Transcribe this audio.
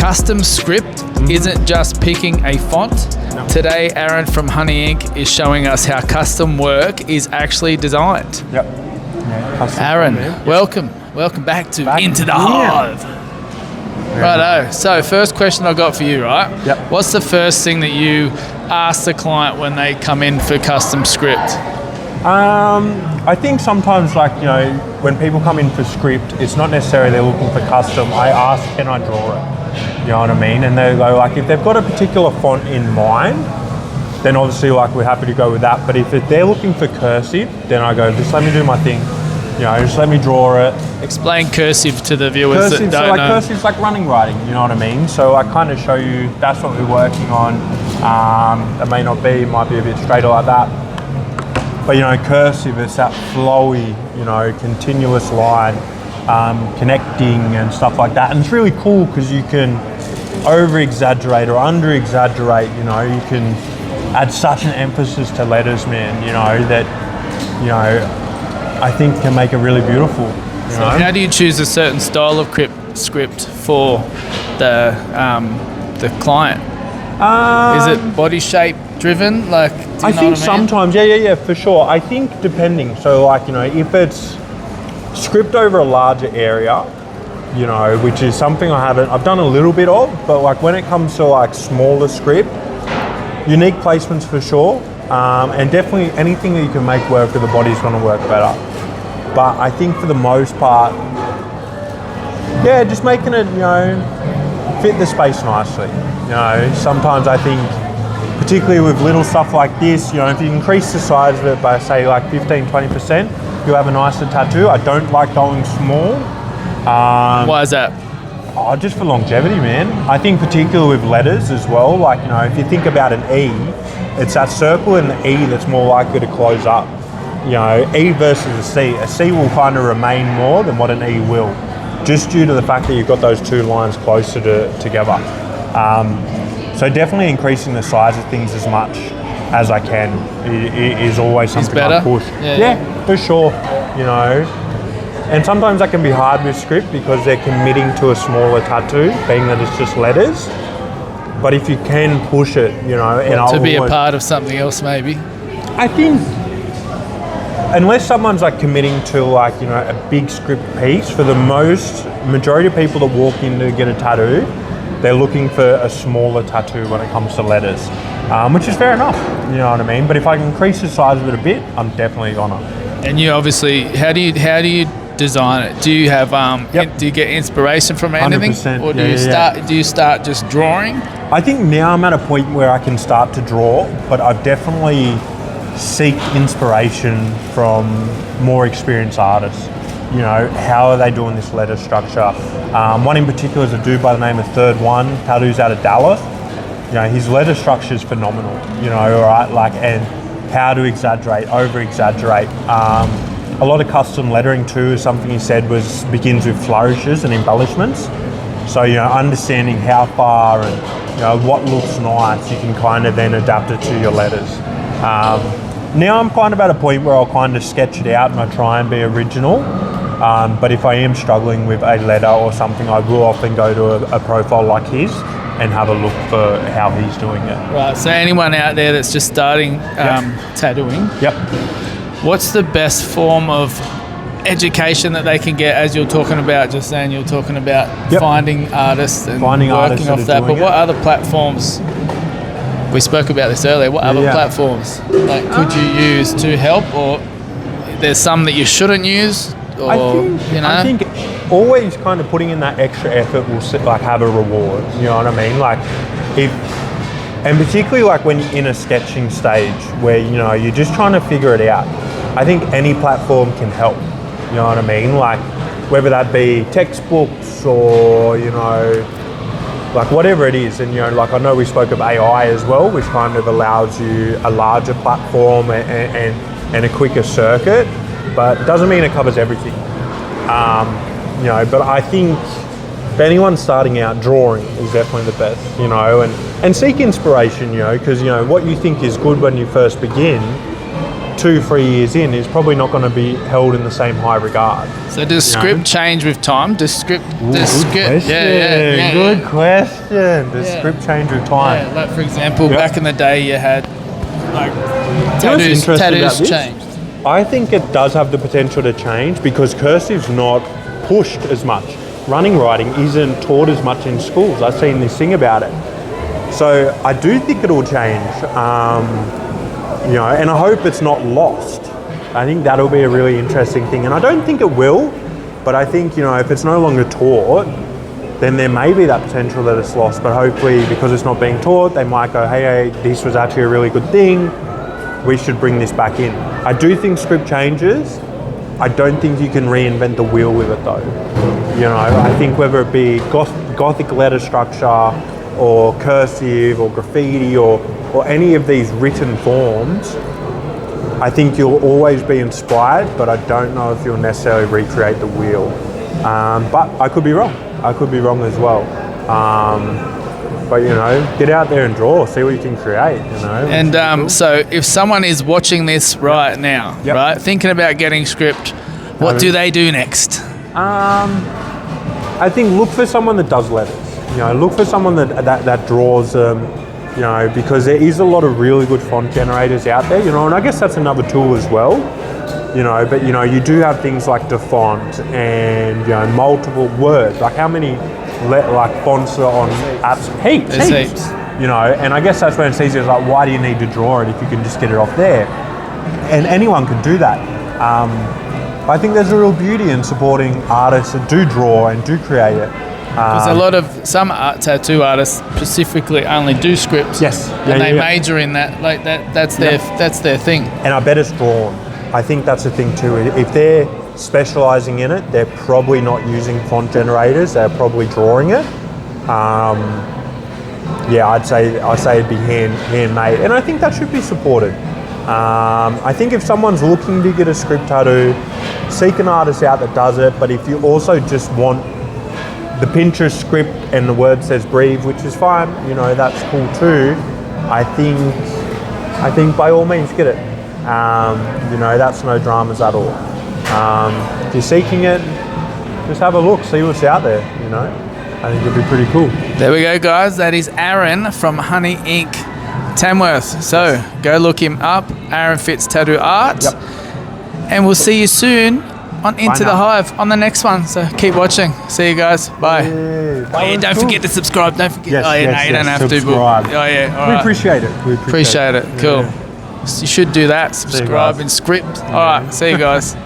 custom script isn't just picking a font. No. Today, Aaron from Honey Inc. is showing us how custom work is actually designed. Yep. Yeah, Aaron, welcome back to Into the Hive. Righto. So, first question I got for you, right? Yep. What's the first thing that you ask the client when they come in for custom script? I think sometimes, like, you know, when people come in for script, it's not necessarily they're looking for custom. I ask, can I draw it? You know what I mean? And they go, like, if they've got a particular font in mind, then obviously, like, we're happy to go with that. But if they're looking for cursive, then I go, just let me do my thing. You know, just let me draw it. Explain cursive to the viewers that don't know. Cursive's like running writing, you know what I mean? So I kind of show you, that's what we're working on. It may not be, it might be a bit straighter like that. But, you know, cursive is that flowy, you know, continuous line, connecting and stuff like that. And it's really cool because you can over-exaggerate or under-exaggerate, you know, you can add such an emphasis to letters, man, you know, that, you know, I think can make it really beautiful. So how do you choose a certain style of script for the client? Is it body shape driven? Like, I think sometimes, yeah, for sure. I think depending. So, like, you know, if it's script over a larger area, you know, which is something I've done a little bit of, but like when it comes to like smaller script, unique placements for sure, and definitely anything that you can make work with the body is going to work better. But I think for the most part, yeah, just making it, you know, fit the space nicely. You know, sometimes I think, particularly with little stuff like this, you know, if you increase the size of it by say like 15-20%, you'll have a nicer tattoo. I don't like going small. Why is that? Oh, just for longevity, man. I think particularly with letters as well, like, you know, if you think about an E, it's that circle in the E that's more likely to close up. You know, E versus a C will kind of remain more than what an E will, just due to the fact that you've got those two lines closer together. So definitely increasing the size of things as much as I can is always something I push. Yeah, for sure. You know, and sometimes that can be hard with script because they're committing to a smaller tattoo, being that it's just letters. But if you can push it, you know, and to be a part of something else, maybe. I think, unless someone's like committing to like, you know, a big script piece, for the majority of people that walk in to get a tattoo, they're looking for a smaller tattoo when it comes to letters, which is fair enough, you know what I mean? But if I can increase the size of it a bit, I'm definitely gonna. And you obviously, how do you design it? Do you have do you get inspiration from anything, 100%, or do you start just drawing? I think now I'm at a point where I can start to draw, but I've definitely seek inspiration from more experienced artists. You know, how are they doing this letter structure? One in particular is a dude by the name of Third One, tattoos out of Dallas. You know, his letter structure is phenomenal, you know, right? Like, and how to exaggerate, over-exaggerate. A lot of custom lettering too is something he said begins with flourishes and embellishments. So, you know, understanding how far and, you know, what looks nice, you can kind of then adapt it to your letters. Now I'm kind of at a point where I'll kind of sketch it out and I try and be original. But if I am struggling with a letter or something, I will often go to a profile like his and have a look for how he's doing it. Right, so anyone out there that's just starting tattooing, what's the best form of education that they can get, as you're talking about just then? You're talking about finding artists and working off that, but what other platforms? We spoke about this earlier. What other platforms like could you use to help, or there's some that you shouldn't use? Or, I think always kind of putting in that extra effort will like have a reward. You know what I mean? Like, and particularly like when you're in a sketching stage where, you know, you're just trying to figure it out. I think any platform can help. You know what I mean? Like, whether that be textbooks or, you know, like whatever it is. And, you know, like I know we spoke of AI as well, which kind of allows you a larger platform and a quicker circuit, but doesn't mean it covers everything. You know, but I think for anyone starting out, drawing is definitely the best, you know, and seek inspiration, you know, because, you know, what you think is good when you first begin 2-3 years in, is probably not going to be held in the same high regard. So does script change with time? Does script? Good question. Does script change with time? Yeah, like for example, back in the day, you had like tattoos changed. I think it does have the potential to change because cursive's not pushed as much. Running writing isn't taught as much in schools. I've seen this thing about it. So I do think it'll change, you know, and I hope it's not lost. I think that'll be a really interesting thing. And I don't think it will, but I think, you know, if it's no longer taught, then there may be that potential that it's lost. But hopefully, because it's not being taught, they might go, hey, this was actually a really good thing. We should bring this back in. I do think script changes. I don't think you can reinvent the wheel with it though. You know, I think whether it be Gothic letter structure or cursive or graffiti or any of these written forms, I think you'll always be inspired, but I don't know if you'll necessarily recreate the wheel. But I could be wrong. I could be wrong as well. But you know, get out there and draw, see what you can create, you know. And so if someone is watching this right now, right, thinking about getting script, what do they do next? I think look for someone that does letters. You know, look for someone that draws them, you know, because there is a lot of really good font generators out there, you know, and I guess that's another tool as well, you know, but you know, you do have things like DeFont and, you know, multiple words. Like how many fonts are on apps? Heaps. You know, and I guess that's when it's easier. It's like, why do you need to draw it if you can just get it off there? And anyone can do that. I think there's a real beauty in supporting artists that do draw and do create it. Because a lot of some tattoo artists specifically only do scripts. Yes. And they major in that. Like that's their thing. And I bet it's drawn. I think that's the thing too. If they're specializing in it, they're probably not using font generators. They're probably drawing it. I'd say it'd be handmade, and I think that should be supported. I think if someone's looking to get a script tattoo, seek an artist out that does it. But if you also just want the Pinterest script and the word says breathe, which is fine, you know, that's cool too. I think by all means get it. You know, that's no dramas at all. If you're seeking it, just have a look, see what's out there, you know. I think it'd be pretty cool. There we go, guys. That is Aaron from Honey Ink Tamworth. So go look him up, Aaron Fitz Tattoo Art. Yep. And we'll see you soon on Into the Hive on the next one. So keep watching. See you guys. Bye. Don't forget to subscribe. Don't forget. Yes, you don't have subscribe. to. But, all we right. appreciate it. Appreciate it. Cool. You should do that. Subscribe and script. All right. See you guys.